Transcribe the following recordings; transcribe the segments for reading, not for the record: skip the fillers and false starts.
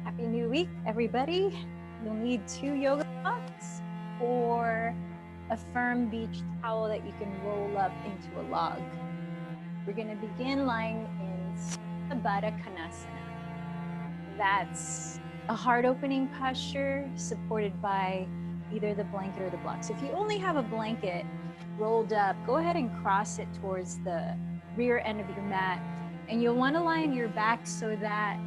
Happy new week, everybody. You'll need 2 yoga blocks or a firm beach towel that you can roll up into a log. We're going to begin lying in breaht-led. That's a heart opening posture supported by either the blanket or the block. So if you only have a blanket rolled up, go ahead and cross it towards the rear end of your mat. And you'll want to lie on your back so that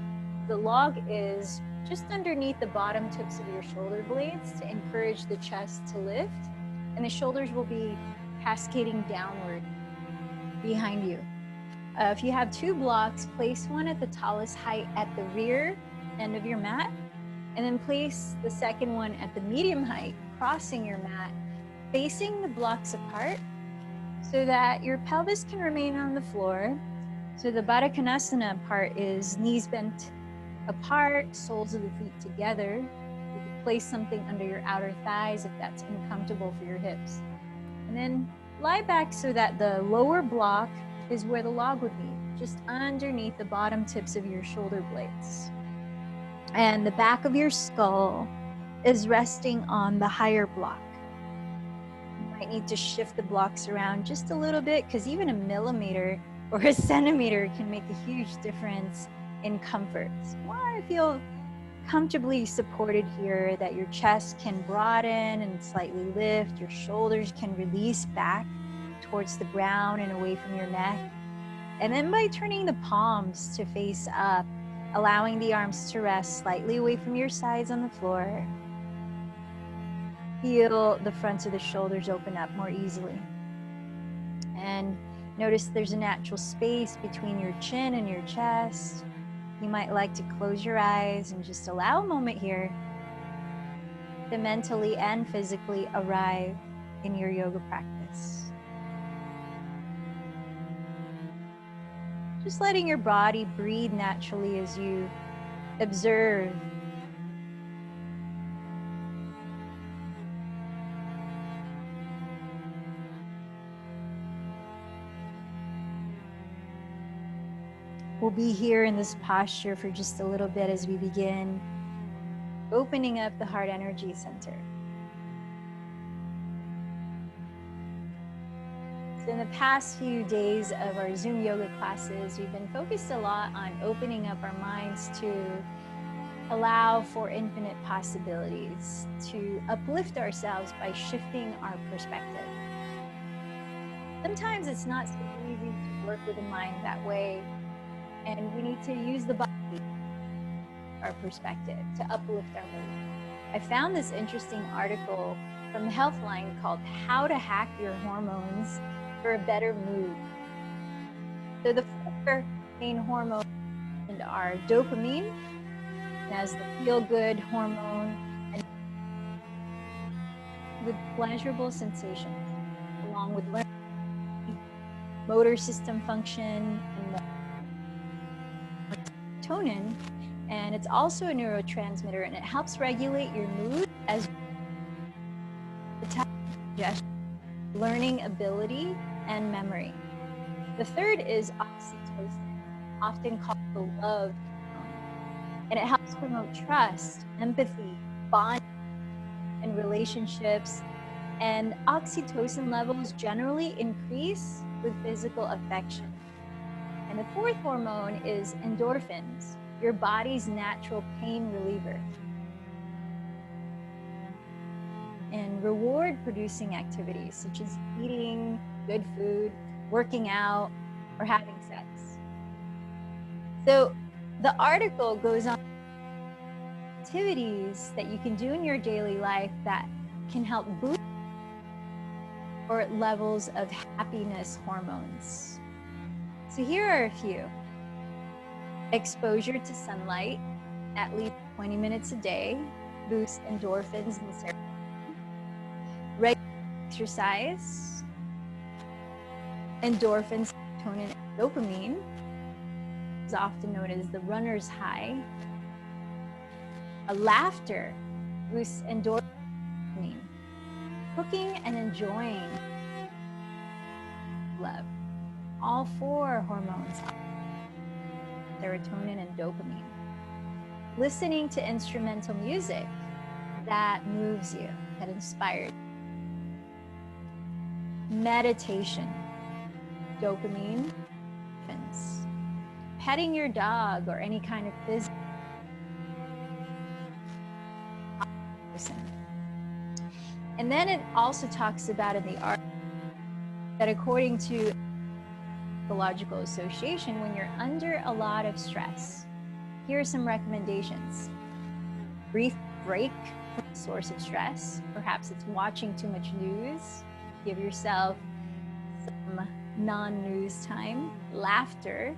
the log is just underneath the bottom tips of your shoulder blades to encourage the chest to lift, and the shoulders will be cascading downward behind you. If you have 2 blocks, place one at the tallest height at the rear end of your mat, and then place the second one at the medium height, crossing your mat, facing the blocks apart so that your pelvis can remain on the floor. So the breaht-led part is knees bent apart, soles of the feet together. You can place something under your outer thighs if that's uncomfortable for your hips. And then lie back so that the lower block is where the log would be, just underneath the bottom tips of your shoulder blades. And the back of your skull is resting on the higher block. You might need to shift the blocks around just a little bit, because even a millimeter or a centimeter can make a huge difference in comfort. So you want to feel comfortably supported here, that your chest can broaden and slightly lift, your shoulders can release back towards the ground and away from your neck. And then by turning the palms to face up, allowing the arms to rest slightly away from your sides on the floor, feel the fronts of the shoulders open up more easily. And notice there's a natural space between your chin and your chest. You might like to close your eyes and just allow a moment here to mentally and physically arrive in your yoga practice. Just letting your body breathe naturally as you observe. We'll be here in this posture for just a little bit as we begin opening up the heart energy center. So in the past few days of our Zoom yoga classes, we've been focused a lot on opening up our minds to allow for infinite possibilities, to uplift ourselves by shifting our perspective. Sometimes it's not so easy to work with the mind that way, and we need to use the body, our perspective, to uplift our mood. I found this interesting article from Healthline called How to Hack Your Hormones for a Better Mood. So the 4 main hormones are dopamine, as the feel-good hormone, and with pleasurable sensations, along with learning, motor system function, and more. Serotonin, and it's also a neurotransmitter, and it helps regulate your mood as digestion, learning ability, and memory. The third is oxytocin, often called the love hormone, and it helps promote trust, empathy, bonding, and relationships. And oxytocin levels generally increase with physical affection. And the 4th hormone is endorphins, your body's natural pain reliever, and reward-producing activities such as eating good food, working out, or having sex. So the article goes on activities that you can do in your daily life that can help boost your levels of happiness hormones. So here are a few. Exposure to sunlight, at least 20 minutes a day, boosts endorphins and serotonin. Regular exercise, endorphins, serotonin, and dopamine, is often known as the runner's high. Laughter boosts endorphin. Cooking and enjoying love. All 4 hormones, serotonin and dopamine. listening to instrumental music that moves you, that inspires. Meditation, dopamine, petting your dog or any kind of physical person. And then it also talks about in the art that according to Psychological Association, when you're under a lot of stress, here are some recommendations. Brief break from the source of stress. Perhaps it's watching too much news. Give yourself some non-news time. Laughter.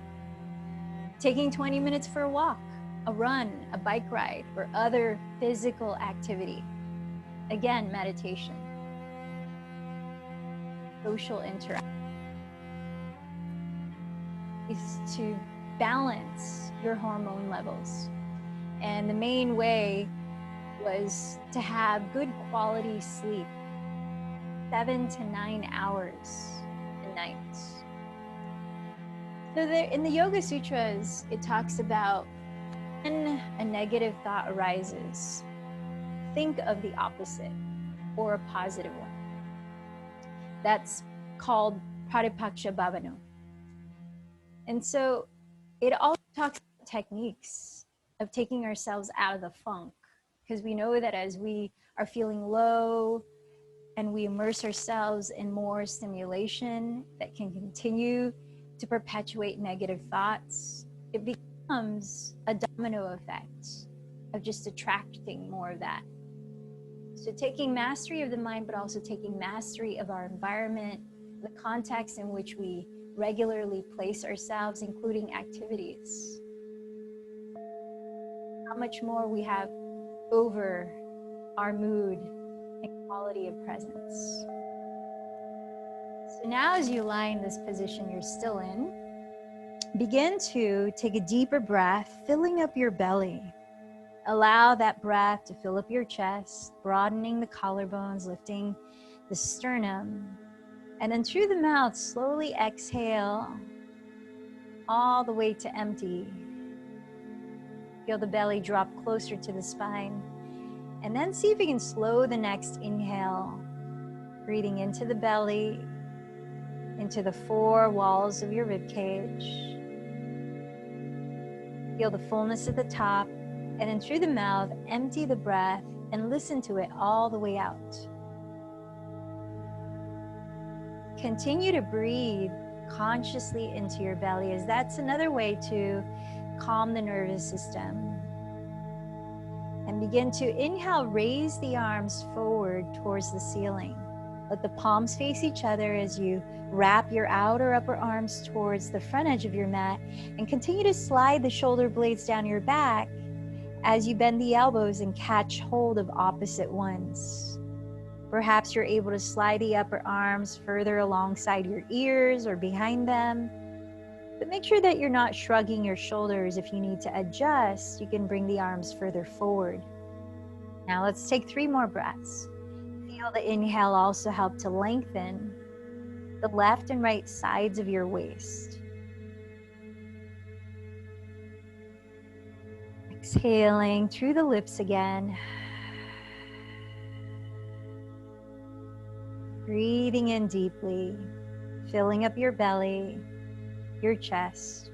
Taking 20 minutes for a walk, a run, a bike ride, or other physical activity. Again, meditation. Social interaction is to balance your hormone levels. And the main way was to have good quality sleep, 7 to 9 hours a night. So there, in the Yoga Sutras, it talks about when a negative thought arises, think of the opposite or a positive one. That's called Pratipaksha Bhavana. And so it also talks about techniques of taking ourselves out of the funk, because we know that as we are feeling low and we immerse ourselves in more stimulation that can continue to perpetuate negative thoughts, it becomes a domino effect of just attracting more of that. So taking mastery of the mind, but also taking mastery of our environment, the context in which we regularly place ourselves, including activities. How much more we have over our mood and quality of presence. So now as you lie in this position you're still in, begin to take a deeper breath, filling up your belly. Allow that breath to fill up your chest, broadening the collarbones, lifting the sternum. And then through the mouth, slowly exhale all the way to empty. Feel the belly drop closer to the spine. And then see if you can slow the next inhale, breathing into the belly, into the 4 walls of your rib cage. Feel the fullness at the top, and then through the mouth, empty the breath and listen to it all the way out. Continue to breathe consciously into your belly, as that's another way to calm the nervous system. And begin to inhale, raise the arms forward towards the ceiling. Let the palms face each other as you wrap your outer upper arms towards the front edge of your mat, and continue to slide the shoulder blades down your back as you bend the elbows and catch hold of opposite ones. Perhaps you're able to slide the upper arms further alongside your ears or behind them, but make sure that you're not shrugging your shoulders. If you need to adjust, you can bring the arms further forward. Now let's take 3 more breaths. Feel the inhale also help to lengthen the left and right sides of your waist. Exhaling through the lips again. Breathing in deeply, filling up your belly, your chest.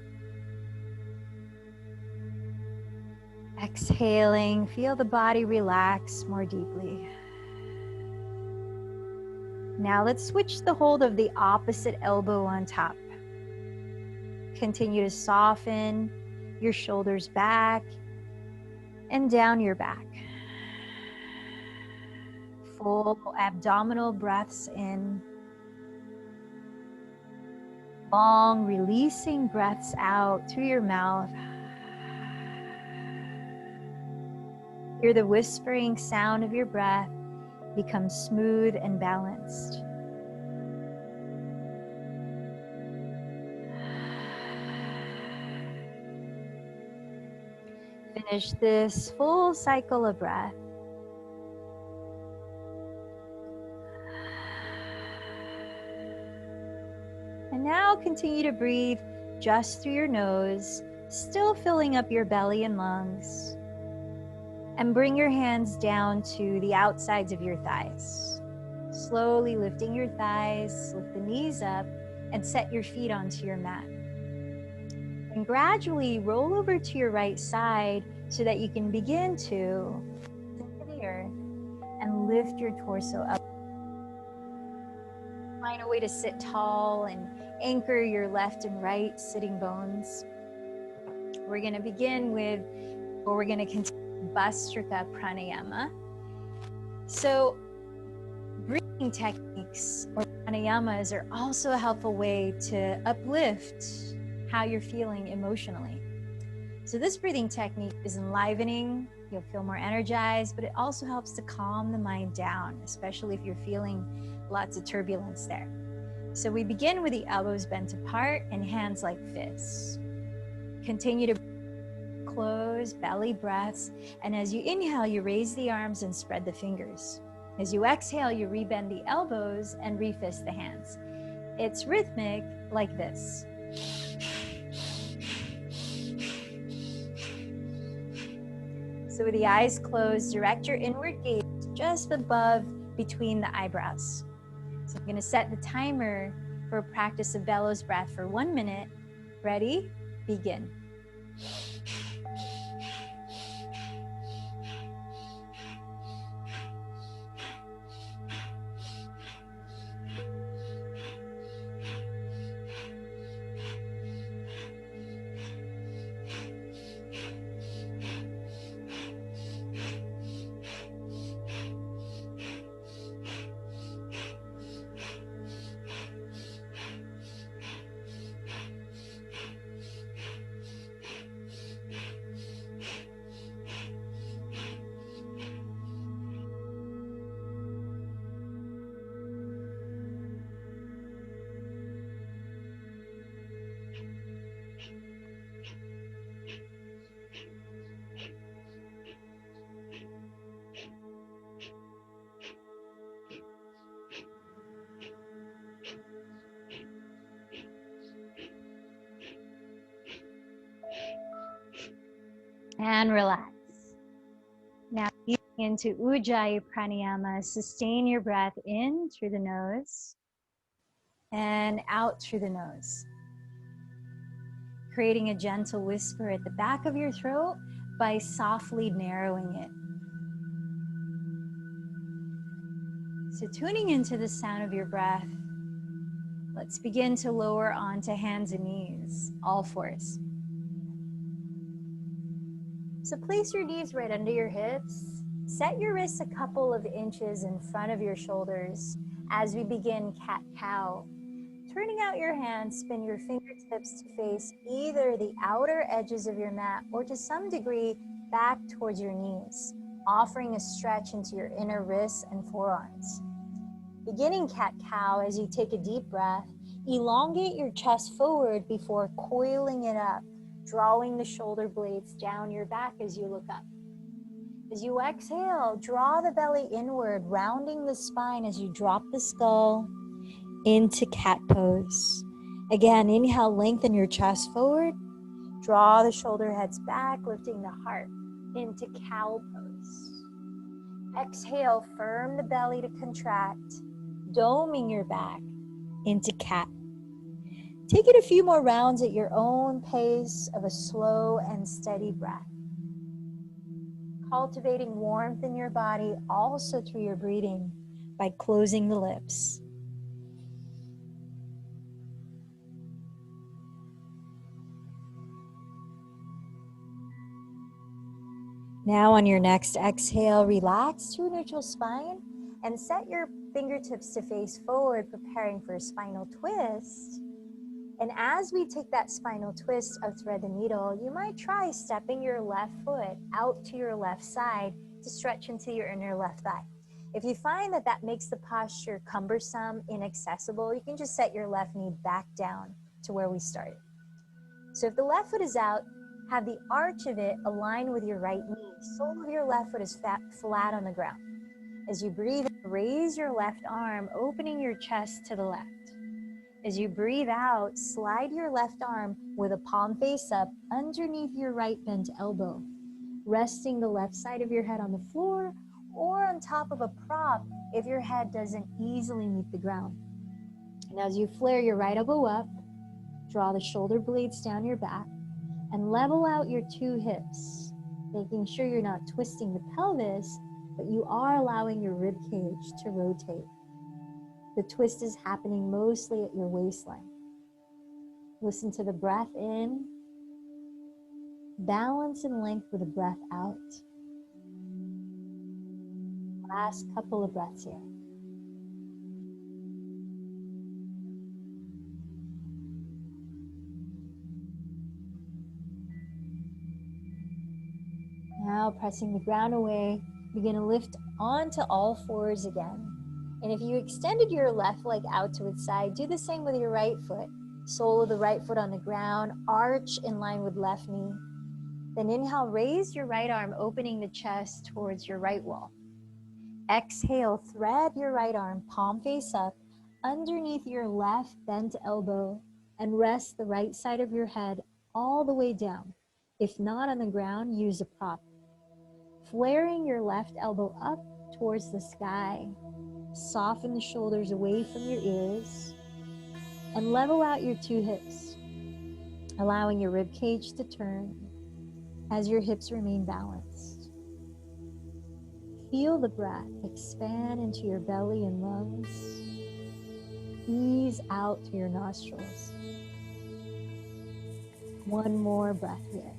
Exhaling, feel the body relax more deeply. Now let's switch the hold of the opposite elbow on top. Continue to soften your shoulders back and down your back. Full abdominal breaths in. Long releasing breaths out through your mouth. Hear the whispering sound of your breath become smooth and balanced. Finish this full cycle of breath. And now continue to breathe just through your nose, still filling up your belly and lungs. And bring your hands down to the outsides of your thighs. Slowly lifting your thighs, lift the knees up, and set your feet onto your mat. And gradually roll over to your right side so that you can begin to sink to the earth and lift your torso up. Find a way to sit tall and anchor your left and right sitting bones. We're going to begin with, or we're going to continue Bhastrika Pranayama. So breathing techniques or pranayamas are also a helpful way to uplift how you're feeling emotionally. So this breathing technique is enlivening. You'll feel more energized, but it also helps to calm the mind down, especially if you're feeling lots of turbulence there. So we begin with the elbows bent apart and hands like fists. Continue to close, belly breaths. And as you inhale, you raise the arms and spread the fingers. As you exhale, you rebend the elbows and refist the hands. It's rhythmic like this. So with the eyes closed, direct your inward gaze just above between the eyebrows. So I'm going to set the timer for a practice of bellows breath for 1 minute. Ready? Begin. And relax. Now easing into Ujjayi Pranayama, sustain your breath in through the nose and out through the nose. Creating a gentle whisper at the back of your throat by softly narrowing it. So tuning into the sound of your breath, let's begin to lower onto hands and knees, all fours. So place your knees right under your hips. Set your wrists a couple of inches in front of your shoulders as we begin cat-cow. Turning out your hands, spin your fingertips to face either the outer edges of your mat or to some degree back towards your knees, offering a stretch into your inner wrists and forearms. Beginning cat-cow, as you take a deep breath, elongate your chest forward before coiling it up, drawing the shoulder blades down your back as you look up. As you exhale, draw the belly inward, rounding the spine as you drop the skull into cat pose. Again, inhale, lengthen your chest forward, draw the shoulder heads back, lifting the heart into cow pose. Exhale, firm the belly to contract, doming your back into cat. Take it a few more rounds at your own pace of a slow and steady breath. Cultivating warmth in your body also through your breathing by closing the lips. Now on your next exhale, relax to a neutral spine and set your fingertips to face forward, preparing for a spinal twist. And as we take that spinal twist of thread the needle, you might try stepping your left foot out to your left side to stretch into your inner left thigh. If you find that that makes the posture cumbersome, inaccessible, you can just set your left knee back down to where we started. So if the left foot is out, have the arch of it align with your right knee. Sole of your left foot is flat on the ground. As you breathe, raise your left arm, opening your chest to the left. As you breathe out, slide your left arm with a palm face up underneath your right bent elbow. resting the left side of your head on the floor or on top of a prop if your head doesn't easily meet the ground. And as you flare your right elbow up, draw the shoulder blades down your back and level out your two hips, making sure you're not twisting the pelvis, but you are allowing your rib cage to rotate. The twist is happening mostly at your waistline. Listen to the breath in. Balance and length with a breath out. Last couple of breaths here. Now pressing the ground away, begin to lift onto all fours again. And if you extended your left leg out to its side, do the same with your right foot. Sole of the right foot on the ground, arch in line with left knee. Then inhale, raise your right arm, opening the chest towards your right wall. Exhale, thread your right arm, palm face up, underneath your left bent elbow, and rest the right side of your head all the way down. If not on the ground, use a prop. Flaring your left elbow up towards the sky, soften the shoulders away from your ears, and level out your two hips, allowing your rib cage to turn as your hips remain balanced. Feel the breath expand into your belly and lungs. Ease out through your nostrils. One more breath here.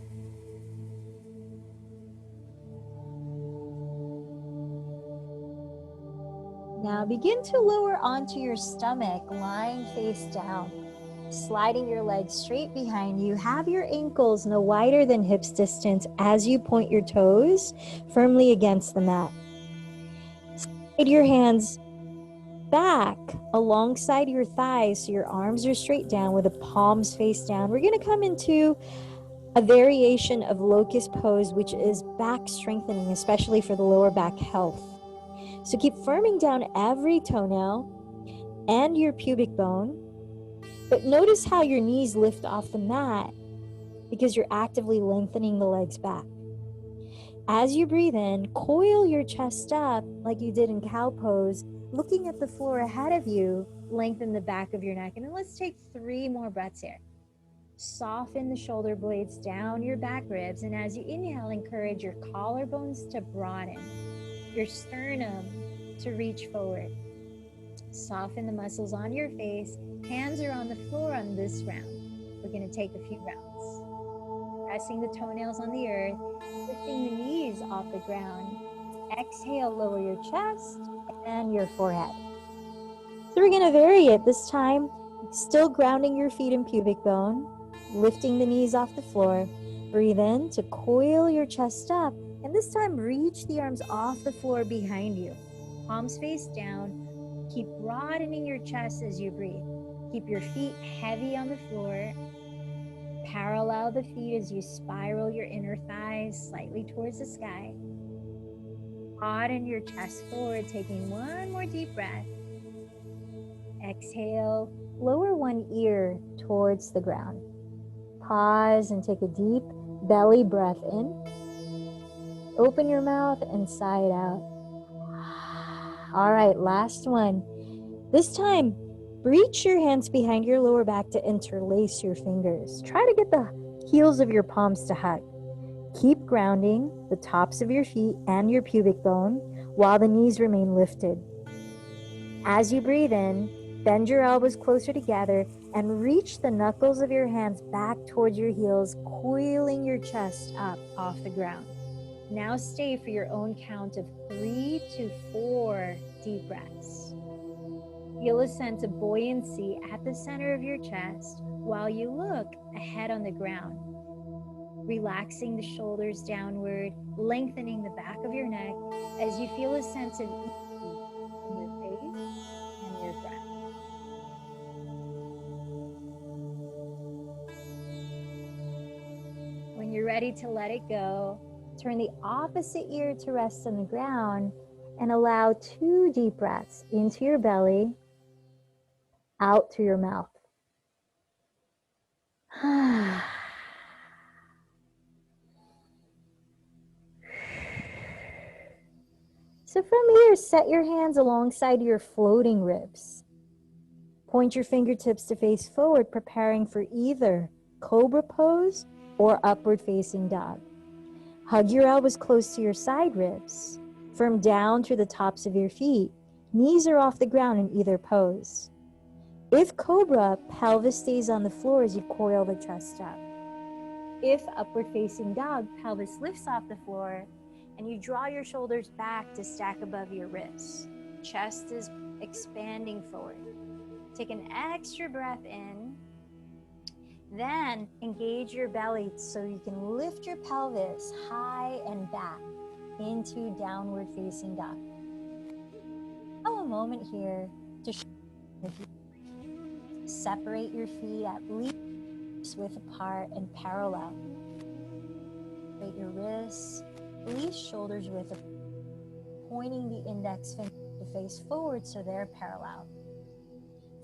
Now begin to lower onto your stomach, lying face down. Sliding your legs straight behind you. Have your ankles no wider than hips distance as you point your toes firmly against the mat. Slide your hands back alongside your thighs so your arms are straight down with the palms face down. We're going to come into a variation of locust pose, which is back strengthening, especially for the lower back health. So keep firming down every toenail and your pubic bone, but notice how your knees lift off the mat because you're actively lengthening the legs back. As you breathe in, coil your chest up like you did in cow pose, looking at the floor ahead of you, lengthen the back of your neck. And then let's take 3 more breaths here. Soften the shoulder blades down your back ribs, and as you inhale, encourage your collarbones to broaden, your sternum to reach forward. Soften the muscles on your face. Hands are on the floor on this round. We're going to take a few rounds. Pressing the toenails on the earth, lifting the knees off the ground. Exhale, lower your chest and your forehead. So we're going to vary it this time, still grounding your feet in pubic bone, lifting the knees off the floor. Breathe in to coil your chest up, and this time reach the arms off the floor behind you. Palms face down. Keep broadening your chest as you breathe. Keep your feet heavy on the floor. Parallel the feet as you spiral your inner thighs slightly towards the sky. Broaden your chest forward, taking one more deep breath. Exhale, lower one ear towards the ground. Pause and take a deep belly breath in. Open your mouth and sigh it out. All right, last one. This time, reach your hands behind your lower back to interlace your fingers. Try to get the heels of your palms to hug. Keep grounding the tops of your feet and your pubic bone while the knees remain lifted. As you breathe in, bend your elbows closer together and reach the knuckles of your hands back towards your heels, coiling your chest up off the ground. Now stay for your own count of 3 to 4 deep breaths. Feel a sense of buoyancy at the center of your chest while you look ahead on the ground. Relaxing the shoulders downward, lengthening the back of your neck as you feel a sense of ease in your face and your breath. When you're ready to let it go, turn the opposite ear to rest on the ground and allow 2 deep breaths into your belly, out through your mouth. So from here, set your hands alongside your floating ribs. Point your fingertips to face forward, preparing for either cobra pose or upward facing dog. Hug your elbows close to your side ribs. Firm down through the tops of your feet. Knees are off the ground in either pose. If cobra, pelvis stays on the floor as you coil the chest up. If upward facing dog, pelvis lifts off the floor and you draw your shoulders back to stack above your wrists. Chest is expanding forward. Take an extra breath in. Then engage your belly so you can lift your pelvis high and back into downward facing dog. Allow a moment here to separate your feet at least width apart and parallel. Separate your wrists, release shoulders width apart, pointing the index finger to face forward so they're parallel.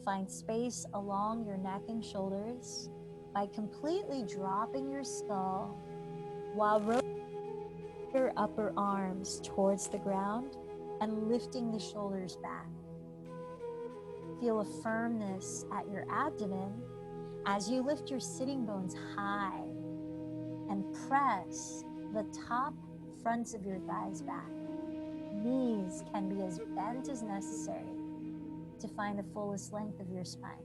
Find space along your neck and shoulders by completely dropping your skull while rotating your upper arms towards the ground and lifting the shoulders back. Feel a firmness at your abdomen as you lift your sitting bones high and press the top fronts of your thighs back. Knees can be as bent as necessary to find the fullest length of your spine.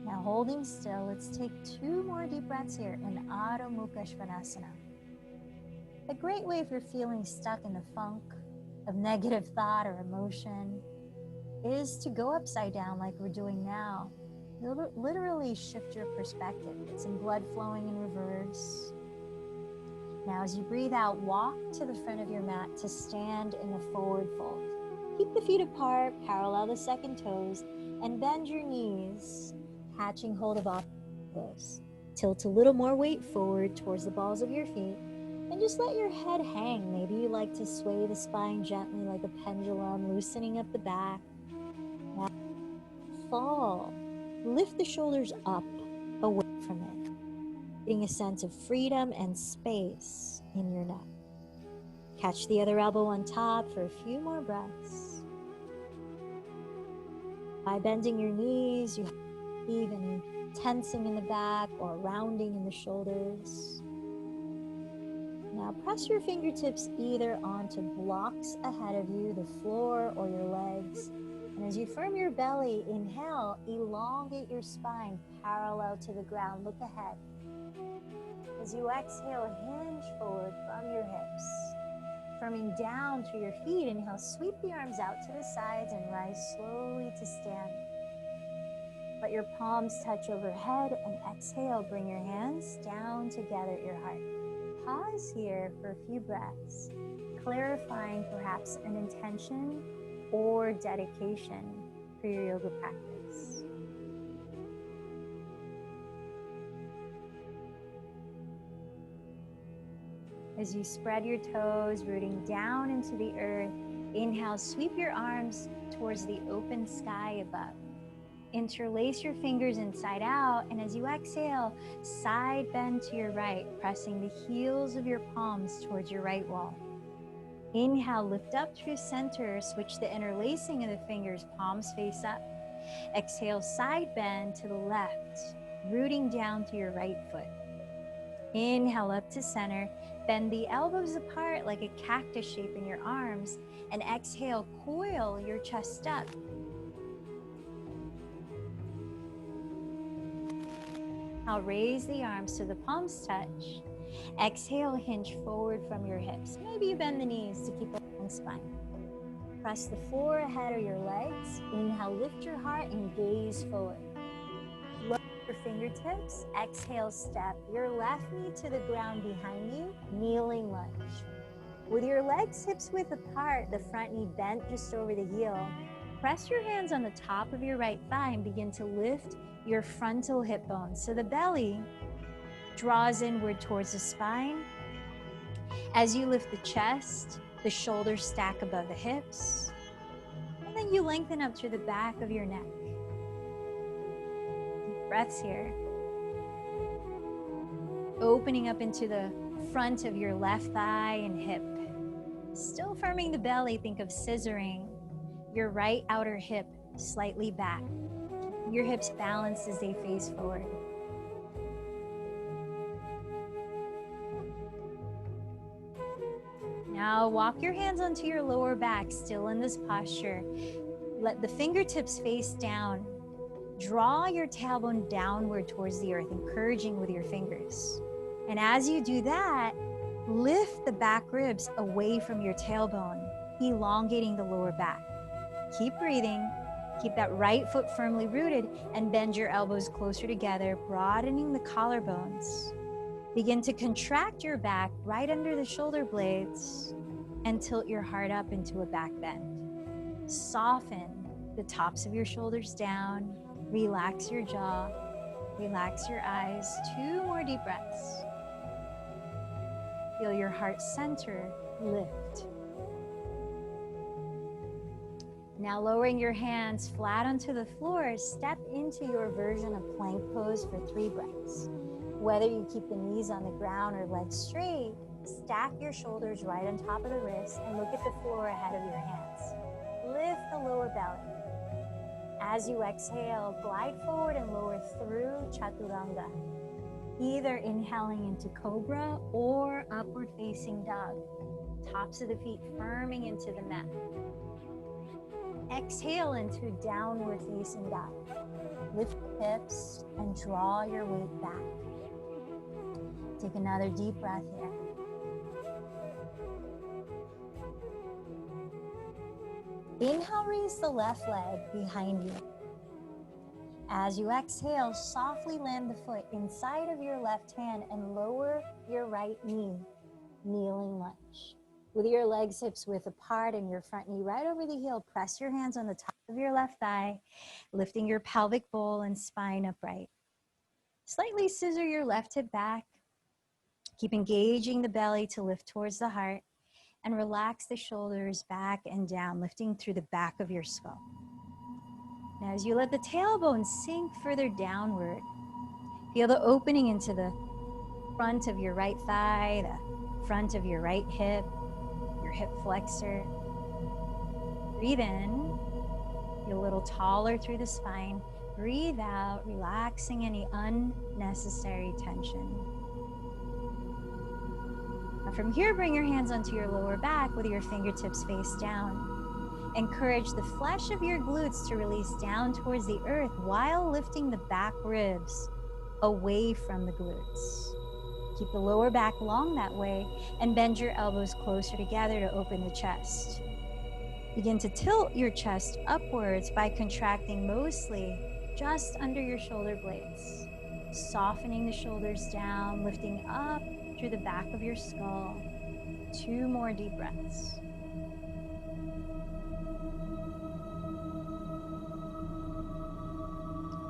Now holding still, let's take 2 more deep breaths here in Adho Mukha Svanasana. A great way if you're feeling stuck in the funk of negative thought or emotion is to go upside down like we're doing now. Literally shift your perspective. Get some blood flowing in reverse. Now as you breathe out, walk to the front of your mat to stand in the forward fold. Keep the feet apart, parallel the second toes, and bend your knees, catching hold of elbows. Tilt a little more weight forward towards the balls of your feet, and just let your head hang. Maybe you like to sway the spine gently like a pendulum, loosening up the back. Now fall. Lift the shoulders up, away from it, getting a sense of freedom and space in your neck. Catch the other elbow on top for a few more breaths. By bending your knees, you have even tensing in the back or rounding in the shoulders. Now press your fingertips either onto blocks ahead of you, the floor or your legs. And as you firm your belly, inhale, elongate your spine parallel to the ground. Look ahead. As you exhale, hinge forward from your hips. Firming down through your feet, inhale, sweep the arms out to the sides and rise slowly to stand. Let your palms touch overhead and exhale, bring your hands down together at your heart. Pause here for a few breaths, clarifying perhaps an intention or dedication for your yoga practice. As you spread your toes, rooting down into the earth, inhale, sweep your arms towards the open sky above. Interlace your fingers inside out, and as you exhale, side bend to your right, pressing the heels of your palms towards your right wall. Inhale, lift up through center, switch the interlacing of the fingers, palms face up. Exhale, side bend to the left, rooting down through your right foot. Inhale up to center, bend the elbows apart like a cactus shape in your arms, and exhale, coil your chest up. Now raise the arms so the palms touch. Exhale, hinge forward from your hips. Maybe you bend the knees to keep a long spine. Press the floor ahead of your legs. Inhale, lift your heart and gaze forward. Lower your fingertips. Exhale, step your left knee to the ground behind you, kneeling lunge. With your legs hips width apart, the front knee bent just over the heel, press your hands on the top of your right thigh and begin to lift your frontal hip bones. So the belly draws inward towards the spine. As you lift the chest, the shoulders stack above the hips. And then you lengthen up through the back of your neck. Deep breaths here. Opening up into the front of your left thigh and hip. Still firming the belly, think of scissoring your right outer hip slightly back. Your hips balanced as they face forward. Now walk your hands onto your lower back, still in this posture. Let the fingertips face down. Draw your tailbone downward towards the earth, encouraging with your fingers. And as you do that, lift the back ribs away from your tailbone, elongating the lower back. Keep breathing. Keep that right foot firmly rooted and bend your elbows closer together, broadening the collarbones. Begin to contract your back right under the shoulder blades and tilt your heart up into a back bend. Soften the tops of your shoulders down. Relax your jaw. Relax your eyes. 2 more deep breaths. Feel your heart center lift. Now lowering your hands flat onto the floor, step into your version of plank pose for 3 breaths. Whether you keep the knees on the ground or legs straight, stack your shoulders right on top of the wrists and look at the floor ahead of your hands. Lift the lower belly. As you exhale, glide forward and lower through Chaturanga, either inhaling into Cobra or upward facing dog. Tops of the feet firming into the mat. Exhale into downward facing dog. Lift the hips and draw your weight back. Take another deep breath here. Inhale, raise the left leg behind you. As you exhale, softly land the foot inside of your left hand and lower your right knee, kneeling lunge. With your legs hips width apart and your front knee right over the heel, press your hands on the top of your left thigh, lifting your pelvic bowl and spine upright. Slightly scissor your left hip back. Keep engaging the belly to lift towards the heart and relax the shoulders back and down, lifting through the back of your skull. Now, as you let the tailbone sink further downward, feel the opening into the front of your right thigh, the front of your right hip, your hip flexor. Breathe in, feel a little taller through the spine. Breathe out, relaxing any unnecessary tension. Now from here, bring your hands onto your lower back with your fingertips face down. Encourage the flesh of your glutes to release down towards the earth while lifting the back ribs away from the glutes. Keep the lower back long that way and bend your elbows closer together to open the chest. Begin to tilt your chest upwards by contracting mostly just under your shoulder blades, softening the shoulders down, lifting up through the back of your skull. 2 more deep breaths.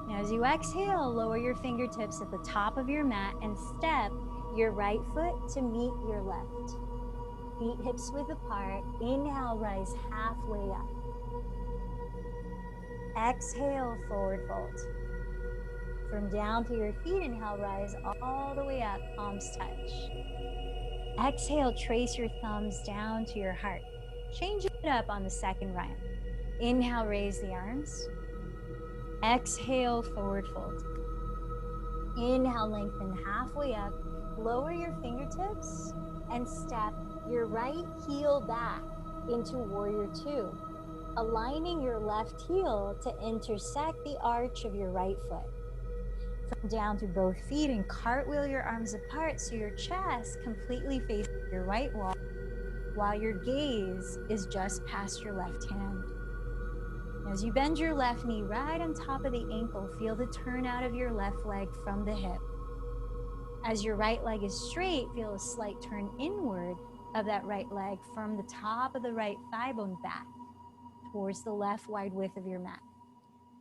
Now, as you exhale, lower your fingertips at the top of your mat and step your right foot to meet your left. Feet hips width apart. Inhale, rise halfway up. Exhale, forward fold. From down to your feet, inhale, rise all the way up, palms touch. Exhale, trace your thumbs down to your heart. Change it up on the second round. Inhale, raise the arms. Exhale, forward fold. Inhale, lengthen halfway up. Lower your fingertips and step your right heel back into Warrior Two, aligning your left heel to intersect the arch of your right foot. From down through both feet and cartwheel your arms apart so your chest completely faces your right wall while your gaze is just past your left hand. As you bend your left knee right on top of the ankle, feel the turn out of your left leg from the hip. As your right leg is straight, feel a slight turn inward of that right leg from the top of the right thigh bone back towards the left wide width of your mat.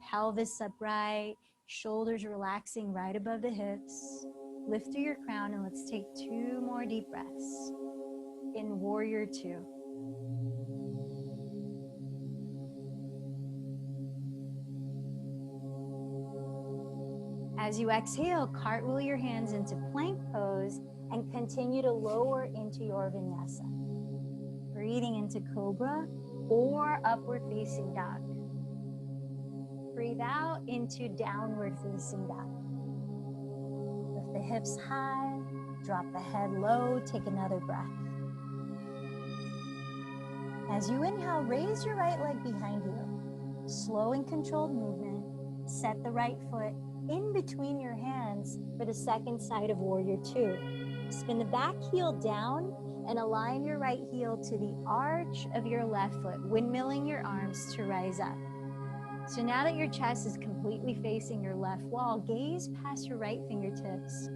Pelvis upright, shoulders relaxing right above the hips. Lift through your crown and let's take 2 more deep breaths in Warrior Two. As you exhale, cartwheel your hands into plank pose and continue to lower into your vinyasa. Breathing into cobra or upward facing dog. Breathe out into downward facing dog. Lift the hips high, drop the head low, take another breath. As you inhale, raise your right leg behind you. Slow and controlled movement. Set the right foot in between your hands for the second side of warrior two. Spin the back heel down and align your right heel to the arch of your left foot, windmilling your arms to rise up. So now that your chest is completely facing your left wall, gaze past your right fingertips.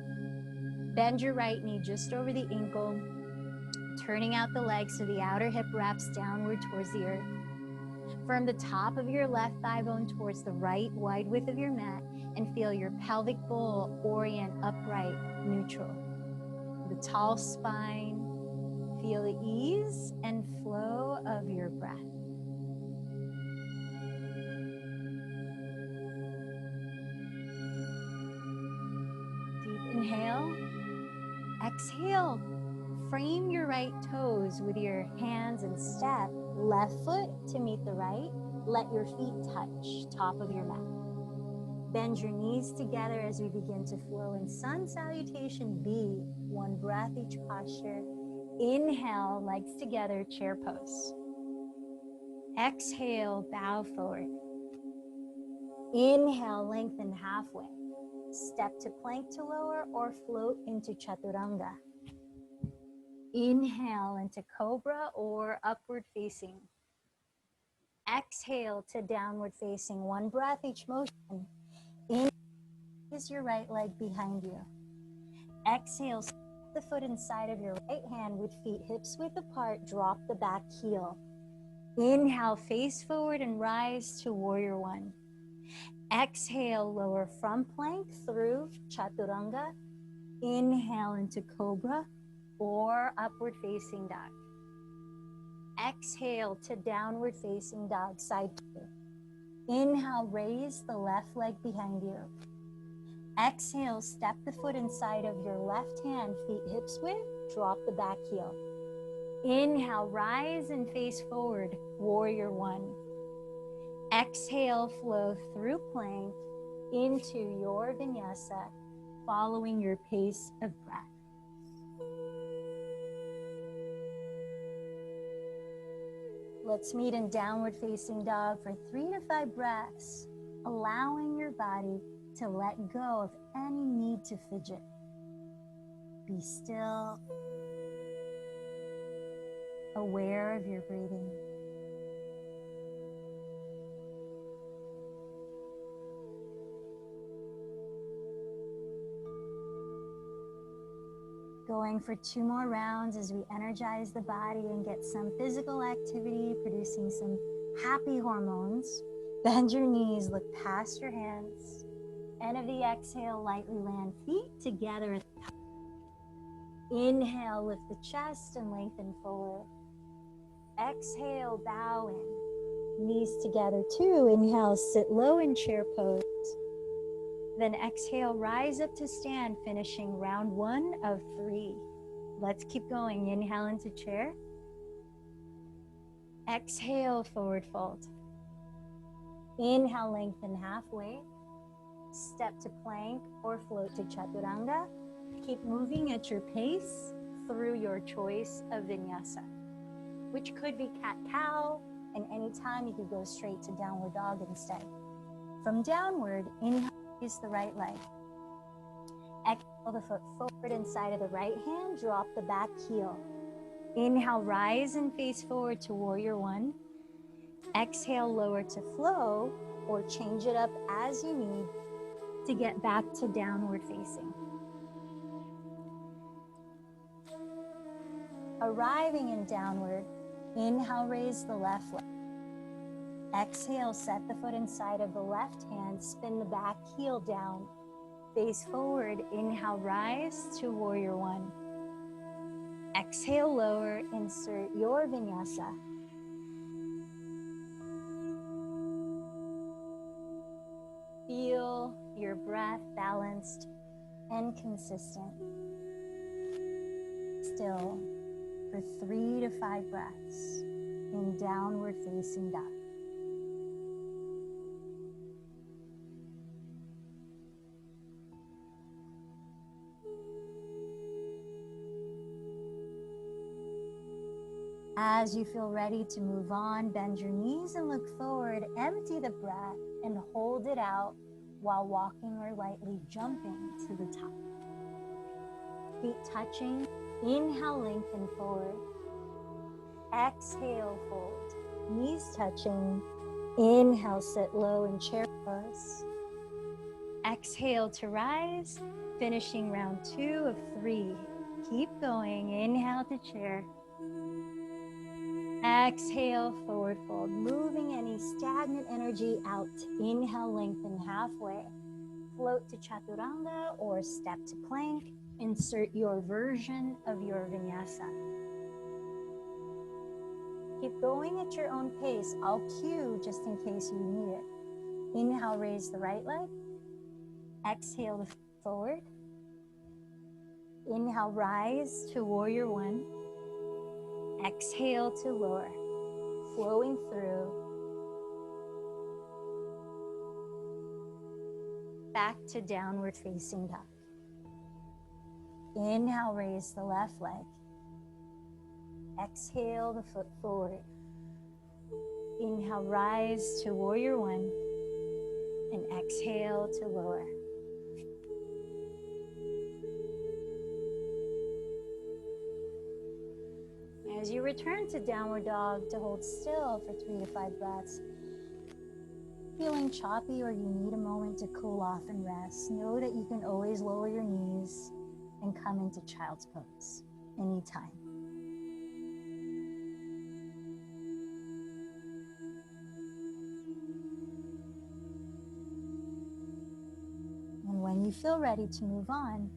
Bend your right knee just over the ankle, turning out the leg so the outer hip wraps downward towards the earth. Firm the top of your left thigh bone towards the right wide width of your mat and feel your pelvic bowl orient upright, neutral. The tall spine, feel the ease and flow of your breath. Deep inhale, exhale. Frame your right toes with your hands and step left foot to meet the right. Let your feet touch top of your mat. Bend your knees together as we begin to flow in sun salutation B. One breath each posture. Inhale, legs together, chair pose. Exhale, bow forward. Inhale, lengthen halfway. Step to plank to lower or float into chaturanga. Inhale into cobra or upward facing. Exhale to downward facing. One breath each motion. Inhale, raise your right leg behind you. Exhale, step the foot inside of your right hand with feet hips width apart. Drop the back heel. Inhale, face forward and rise to warrior one. Exhale, lower from plank through chaturanga. Inhale into cobra or upward facing dog. Exhale to downward facing dog, side two. Inhale, raise the left leg behind you. Exhale, step the foot inside of your left hand, feet hips width, drop the back heel. Inhale, rise and face forward, warrior one. Exhale, flow through plank into your vinyasa, following your pace of breath. Let's meet in downward facing dog for 3 to 5 breaths, allowing your body to let go of any need to fidget. Be still, aware of your breathing. Going for 2 more rounds as we energize the body and get some physical activity, producing some happy hormones. Bend your knees, look past your hands. End of the exhale, lightly land feet together at the top. Inhale, lift the chest and lengthen forward. Exhale, bow in. Knees together too. Inhale, sit low in chair pose. Then exhale, rise up to stand, finishing round 1 of 3. Let's keep going. Inhale into chair. Exhale, forward fold. Inhale, lengthen halfway. Step to plank or float to chaturanga. Keep moving at your pace through your choice of vinyasa, which could be cat-cow, and anytime you could go straight to downward dog instead. From downward, inhale. Raise the right leg. Exhale the foot forward inside of the right hand. Drop the back heel. Inhale, rise and face forward to warrior one. Exhale, lower to flow or change it up as you need to get back to downward facing. Arriving in downward, inhale, raise the left leg. Exhale, set the foot inside of the left hand, spin the back heel down, face forward, inhale, rise to warrior one. Exhale, lower, insert your vinyasa. Feel your breath balanced and consistent. Still, for 3 to 5 breaths in downward facing dog. As you feel ready to move on, bend your knees and look forward. Empty the breath and hold it out while walking or lightly jumping to the top. Feet touching. Inhale, lengthen forward. Exhale, fold. Knees touching. Inhale, sit low in chair pose. Exhale to rise. Finishing round 2 of 3. Keep going. Inhale to chair. Exhale, forward fold, moving any stagnant energy out. Inhale, lengthen halfway. Float to chaturanga or step to plank. Insert your version of your vinyasa. Keep going at your own pace. I'll cue just in case you need it. Inhale, raise the right leg. Exhale to forward. Inhale, rise to warrior 1. Exhale to lower, flowing through. Back to downward facing dog. Inhale, raise the left leg. Exhale the foot forward. Inhale, rise to warrior 1. And exhale to lower. As you return to downward dog, to hold still for 3 to 5 breaths. Feeling choppy or you need a moment to cool off and rest, know that you can always lower your knees and come into child's pose anytime. And when you feel ready to move on,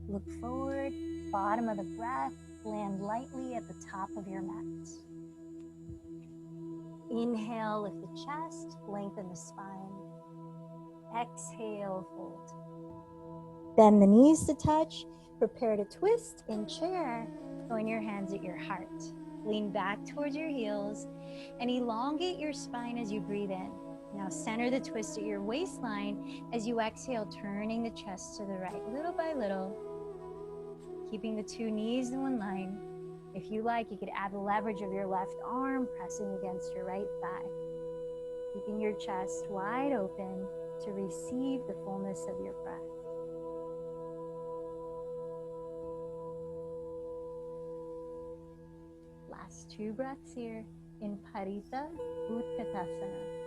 look forward, bottom of the breath, land lightly at the top of your mat. Inhale, lift the chest, lengthen the spine. Exhale, fold. Bend the knees to touch. Prepare to twist in chair. Join your hands at your heart. Lean back towards your heels and elongate your spine as you breathe in. Now center the twist at your waistline as you exhale, turning the chest to the right, little by little. Keeping the 2 knees in one line. If you like, you could add the leverage of your left arm pressing against your right thigh. Keeping your chest wide open to receive the fullness of your breath. Last 2 breaths here in Parita Utkatasana.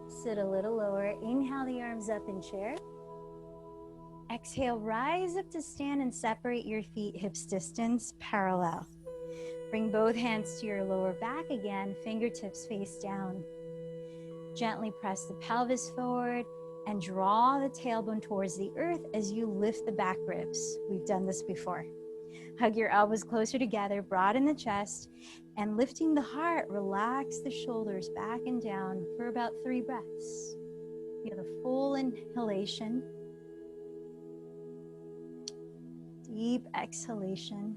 Sit a little lower. Inhale the arms up in chair. Exhale, rise up to stand and separate your feet hips distance parallel. Bring both hands to your lower back again, fingertips face down. Gently press the pelvis forward and draw the tailbone towards the earth as you lift the back ribs. We've done this before. Hug your elbows closer together, broaden the chest, and lifting the heart, relax the shoulders back and down for about 3 breaths. Feel the full inhalation, deep exhalation.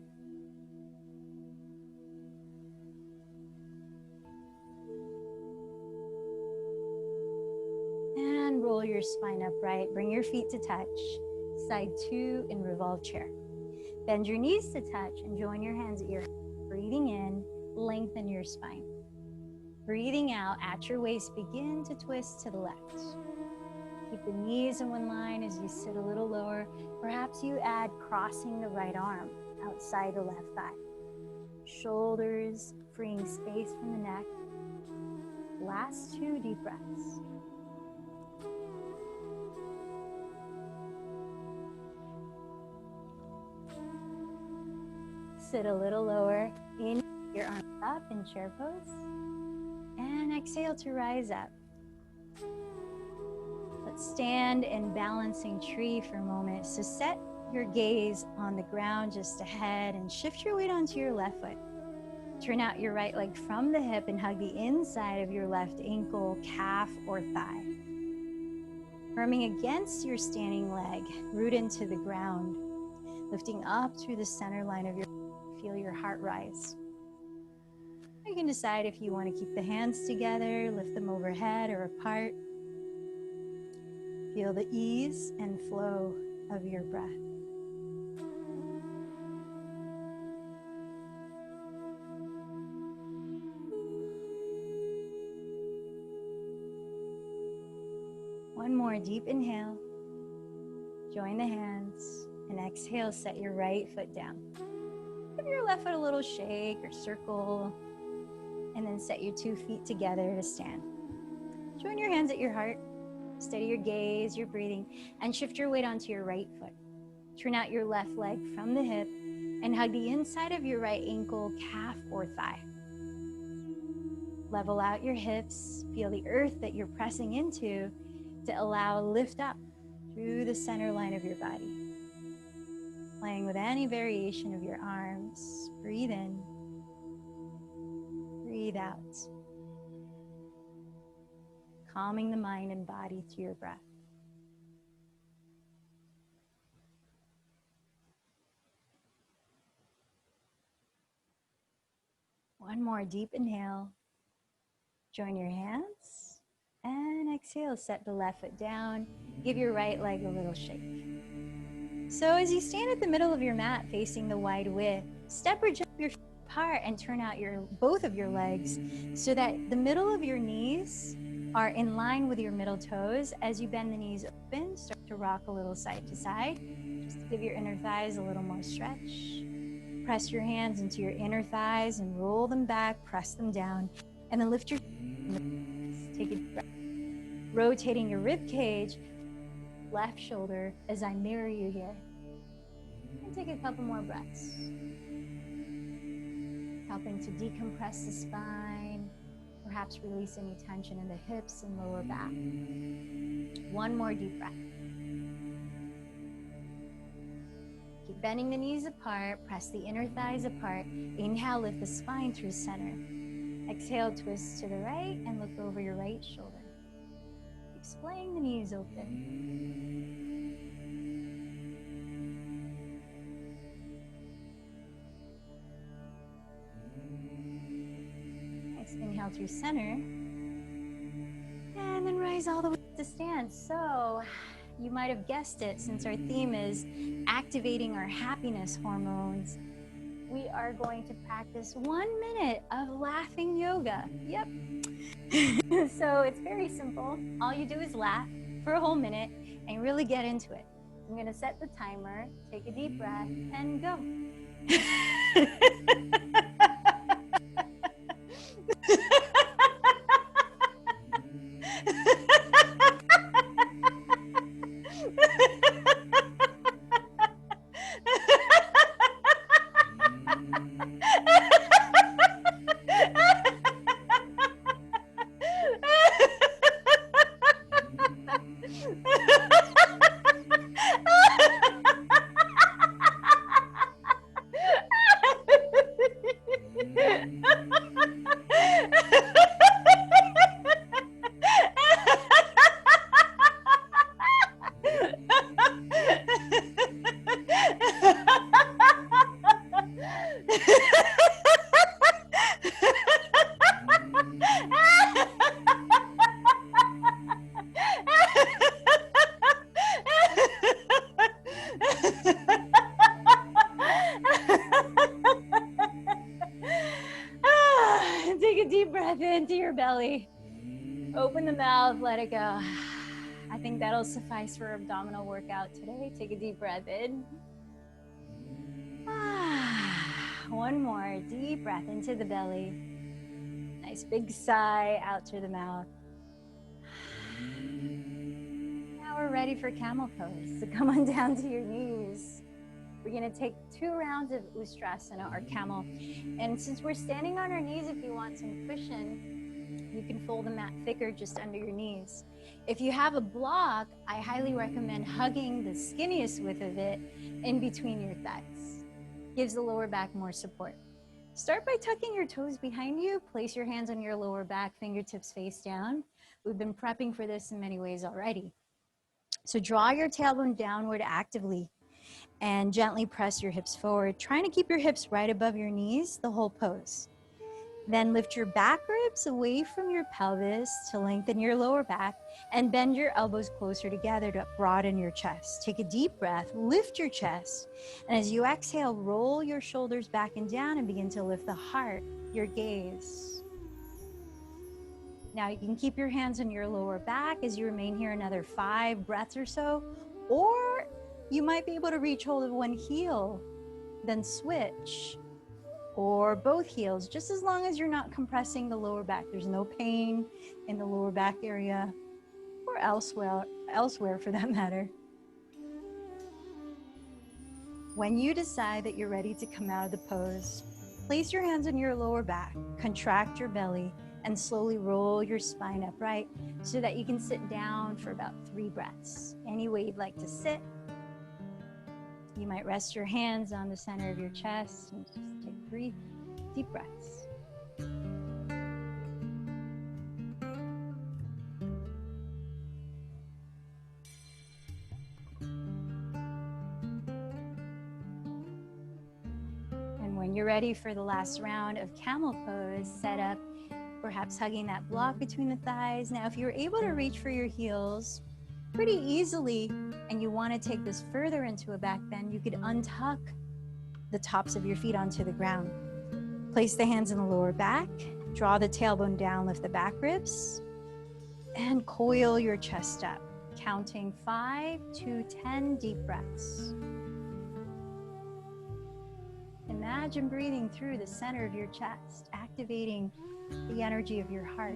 And roll your spine upright. Bring your feet to touch. Side 2 in revolve chair. Bend your knees to touch and join your hands at your heart. Breathing in, lengthen your spine. Breathing out at your waist, begin to twist to the left. Keep the knees in one line as you sit a little lower. Perhaps you add crossing the right arm outside the left thigh. Shoulders freeing space from the neck. Last 2 deep breaths. Sit a little lower. Inhale your arms up in chair pose. And exhale to rise up. Let's stand in balancing tree for a moment. So set your gaze on the ground just ahead and shift your weight onto your left foot. Turn out your right leg from the hip and hug the inside of your left ankle, calf, or thigh. Firming against your standing leg, root into the ground, lifting up through the center line of your, feel your heart rise. You can decide if you want to keep the hands together, lift them overhead or apart. Feel the ease and flow of your breath. One more deep inhale. Join the hands and exhale, set your right foot down. Give your left foot a little shake or circle, and then set your 2 feet together to stand. Join your hands at your heart. Steady your gaze, your breathing, and shift your weight onto your right foot. Turn out your left leg from the hip and hug the inside of your right ankle, calf, or thigh. Level out your hips. Feel the earth that you're pressing into to allow a lift up through the center line of your body. Playing with any variation of your arms. Breathe in. Breathe out. Calming the mind and body through your breath. One more deep inhale. Join your hands and exhale. Set the left foot down. Give your right leg a little shake. So as you stand at the middle of your mat facing the wide width, step or jump your feet apart and turn out both of your legs so that the middle of your knees are in line with your middle toes. As you bend the knees open, start to rock a little side to side. Just to give your inner thighs a little more stretch. Press your hands into your inner thighs and roll them back, press them down, and then lift your take a deep breath. Rotating your rib cage, left shoulder as I mirror you here. And take a couple more breaths. Helping to decompress the spine, perhaps release any tension in the hips and lower back. One more deep breath. Keep bending the knees apart, press the inner thighs apart. Inhale, lift the spine through center. Exhale, twist to the right and look over your right shoulder. Keep splaying the knees open. Nice, inhale through center. And then rise all the way to stand. So, you might have guessed it, since our theme is activating our happiness hormones, we are going to practice 1 minute of laughing yoga. Yep. So it's very simple. All you do is laugh for a whole minute and really get into it. I'm going to set the timer, take a deep breath, and go. Take a deep breath into your belly. Open the mouth, let it go. I think that'll suffice for abdominal workout today. Take a deep breath in. One more deep breath into the belly. Nice big sigh out through the mouth. Now we're ready for camel pose. So come on down to your knees. We're going to take 2 rounds of Ustrasana or camel. And since we're standing on our knees, if you want some cushion, you can fold the mat thicker just under your knees. If you have a block, I highly recommend hugging the skinniest width of it in between your thighs. Gives the lower back more support. Start by tucking your toes behind you. Place your hands on your lower back, fingertips face down. We've been prepping for this in many ways already. So draw your tailbone downward actively and gently press your hips forward, trying to keep your hips right above your knees the whole pose. Then lift your back ribs away from your pelvis to lengthen your lower back and bend your elbows closer together to broaden your chest. Take a deep breath, lift your chest, and as you exhale, roll your shoulders back and down and begin to lift the heart, your gaze. Now you can keep your hands on your lower back as you remain here another 5 breaths or so, or you might be able to reach hold of one heel, then switch, or both heels, just as long as you're not compressing the lower back. There's no pain in the lower back area or elsewhere for that matter. When you decide that you're ready to come out of the pose, place your hands on your lower back, contract your belly, and slowly roll your spine upright so that you can sit down for about 3 breaths. Any way you'd like to sit. You might rest your hands on the center of your chest and just take 3 deep breaths. And when you're ready for the last round of camel pose, set up, perhaps hugging that block between the thighs. Now, if you're able to reach for your heels pretty easily and you want to take this further into a back bend, you could untuck the tops of your feet onto the ground. Place the hands in the lower back, draw the tailbone down, lift the back ribs, and coil your chest up, counting 5 to 10 deep breaths. Imagine breathing through the center of your chest, activating the energy of your heart.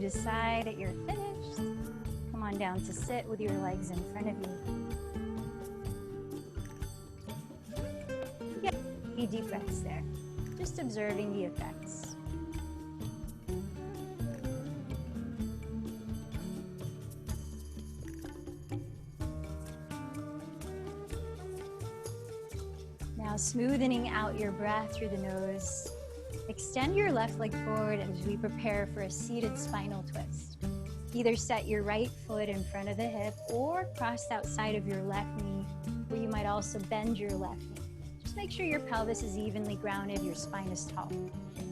Decide that you're finished, come on down to sit with your legs in front of you. Yeah, a few deep breaths there, just observing the effects. Now smoothing out your breath through the nose. Extend your left leg forward as we prepare for a seated spinal twist. Either set your right foot in front of the hip or cross outside of your left knee, where you might also bend your left knee. Just make sure your pelvis is evenly grounded, your spine is tall.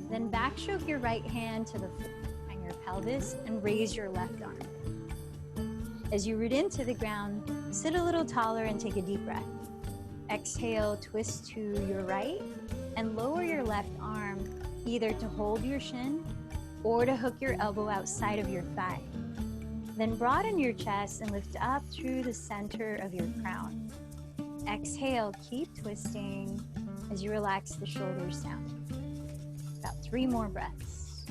Then backstroke your right hand to the foot behind your pelvis and raise your left arm. As you root into the ground, sit a little taller and take a deep breath. Exhale, twist to your right and lower your left arm, either to hold your shin or to hook your elbow outside of your thigh. Then broaden your chest and lift up through the center of your crown. Exhale, keep twisting as you relax the shoulders down. About 3 more breaths.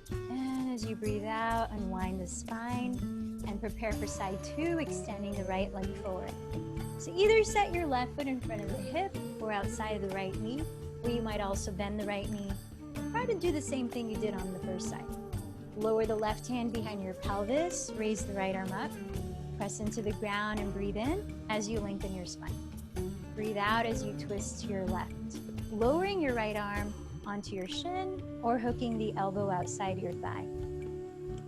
And as you breathe out, unwind the spine and prepare for side 2, extending the right leg forward. So either set your left foot in front of the hip or outside of the right knee, or you might also bend the right knee. Try to do the same thing you did on the first side. Lower the left hand behind your pelvis, raise the right arm up, press into the ground and breathe in as you lengthen your spine. Breathe out as you twist to your left, lowering your right arm onto your shin or hooking the elbow outside your thigh.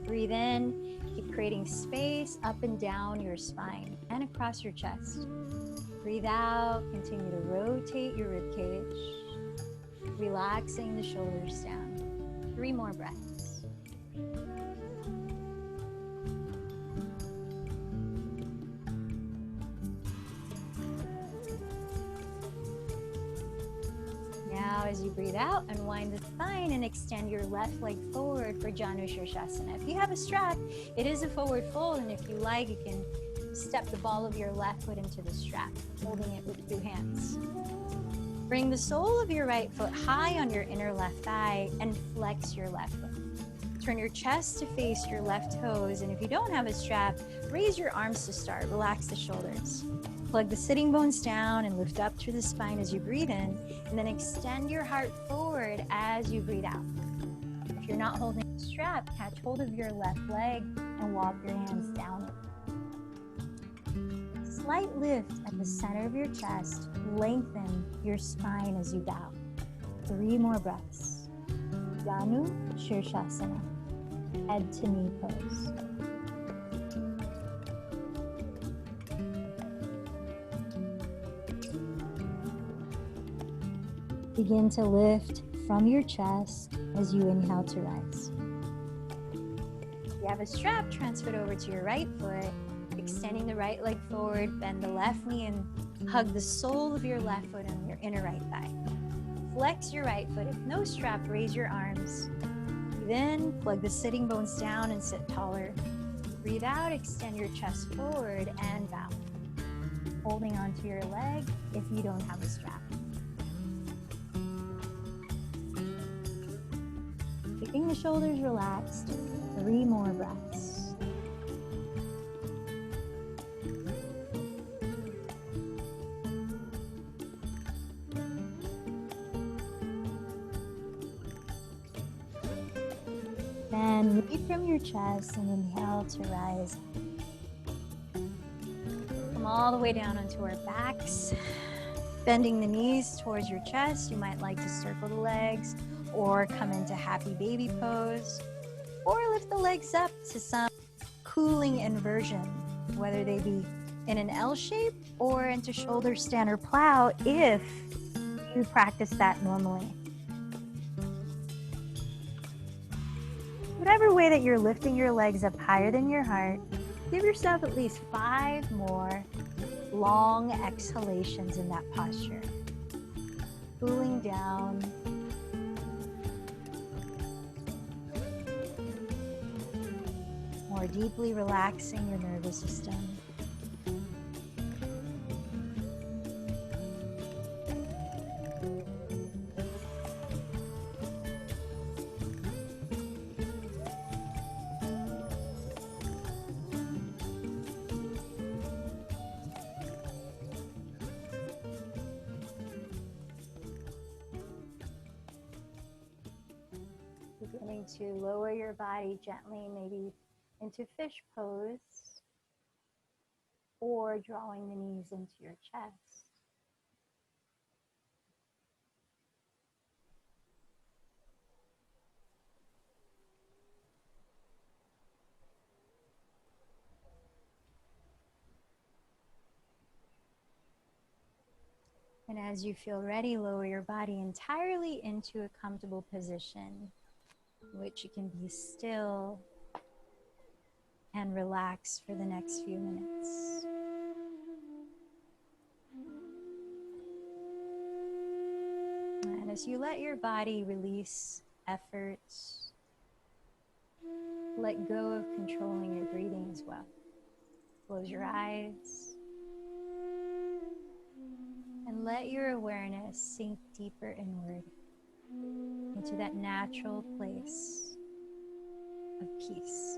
Breathe in, keep creating space up and down your spine and across your chest. Breathe out, continue to rotate your ribcage, relaxing the shoulders down. 3 more breaths. Now, as you breathe out, unwind the spine and extend your left leg forward for Janu Shirshasana. If you have a strap, it is a forward fold, and if you like, you can step the ball of your left foot into the strap, holding it with 2 hands. Bring the sole of your right foot high on your inner left thigh and flex your left foot. Turn your chest to face your left toes, and if you don't have a strap, raise your arms to start. Relax the shoulders. Plug the sitting bones down and lift up through the spine as you breathe in, and then extend your heart forward as you breathe out. If you're not holding a strap, catch hold of your left leg and walk your hands down. Slight lift at the center of your chest. Lengthen your spine as you bow. 3 more breaths. Janu Shirshasana, head to knee pose. Begin to lift from your chest as you inhale to rise. If you have a strap, transfer it over to your right foot, extending the right leg forward, bend the left knee and hug the sole of your left foot on your inner right thigh. Flex your right foot. If no strap, raise your arms. Breathe in, plug the sitting bones down and sit taller. Breathe out, extend your chest forward and bow. Holding onto your leg if you don't have a strap. Keeping the shoulders relaxed, 3 more breaths. Then lead from your chest and inhale to rise. Come all the way down onto our backs, bending the knees towards your chest. You might like to circle the legs or come into happy baby pose, or lift the legs up to some cooling inversion, whether they be in an L shape or into shoulder stand or plow if you practice that normally. Whatever way that you're lifting your legs up higher than your heart, give yourself at least 5 more long exhalations in that posture. Cooling down. More deeply relaxing your nervous system. Beginning to lower your body gently, maybe into fish pose, or drawing the knees into your chest. And as you feel ready, lower your body entirely into a comfortable position, in which you can be still and relax for the next few minutes. And as you let your body release efforts, let go of controlling your breathing as well. Close your eyes and let your awareness sink deeper inward into that natural place of peace.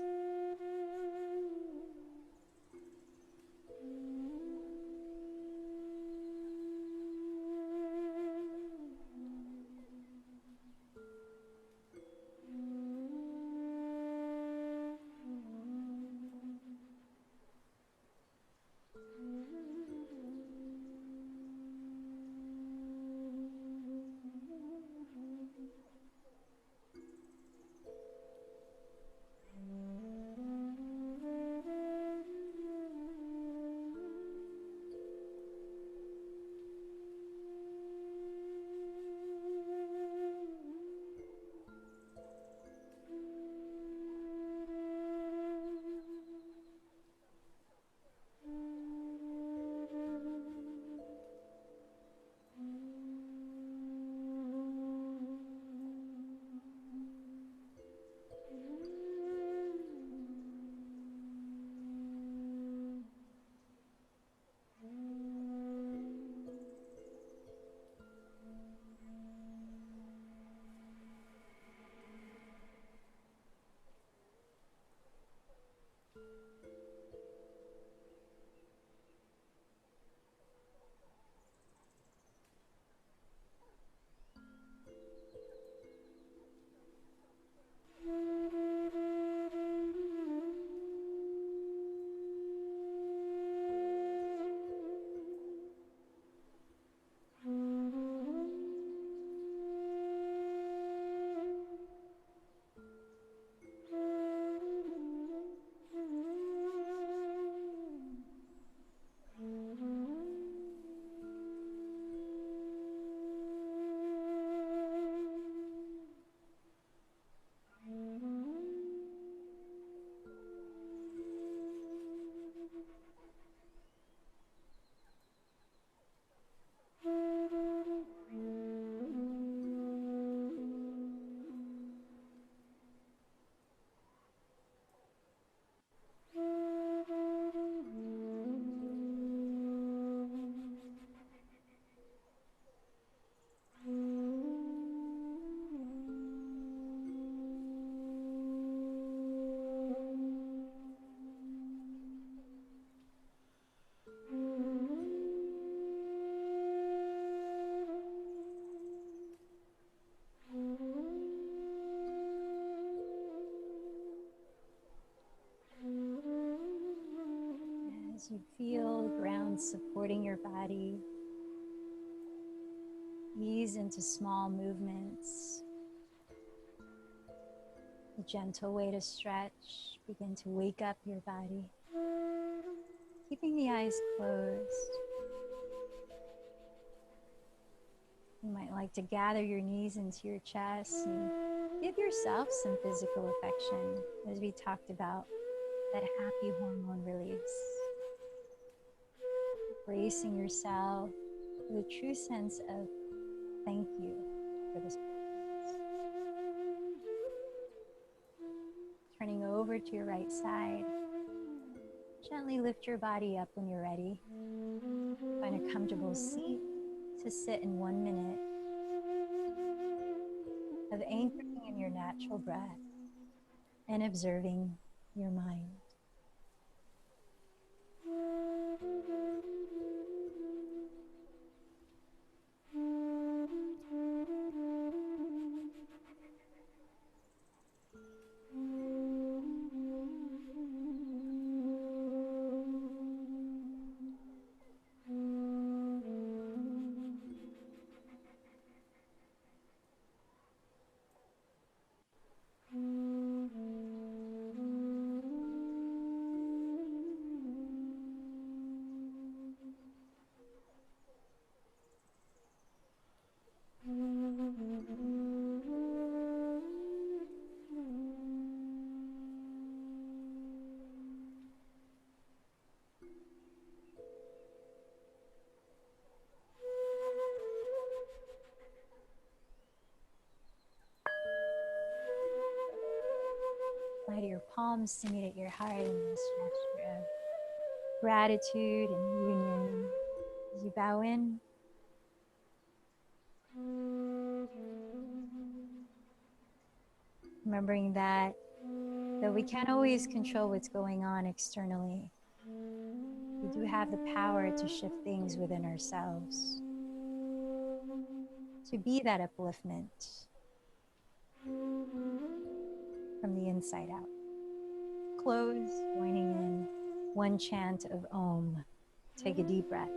As you feel the ground supporting your body, ease into small movements. A gentle way to stretch, begin to wake up your body. Keeping the eyes closed. You might like to gather your knees into your chest and give yourself some physical affection, as we talked about, that happy hormone release. Embracing yourself with a true sense of thank you for this practice. Turning over to your right side. Gently lift your body up when you're ready. Find a comfortable seat to sit in 1 minute of anchoring in your natural breath and observing your mind. Fly to your palms to meet at your heart in this gesture of gratitude and union. As you bow in, remembering that though we can't always control what's going on externally, we do have the power to shift things within ourselves, to be that upliftment from the inside out. Close, joining in one chant of Om. Take a deep breath.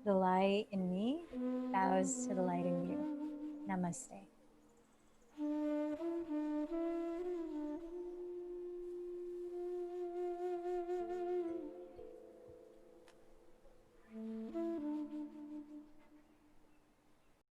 The light in me bows to the light in you. Namaste.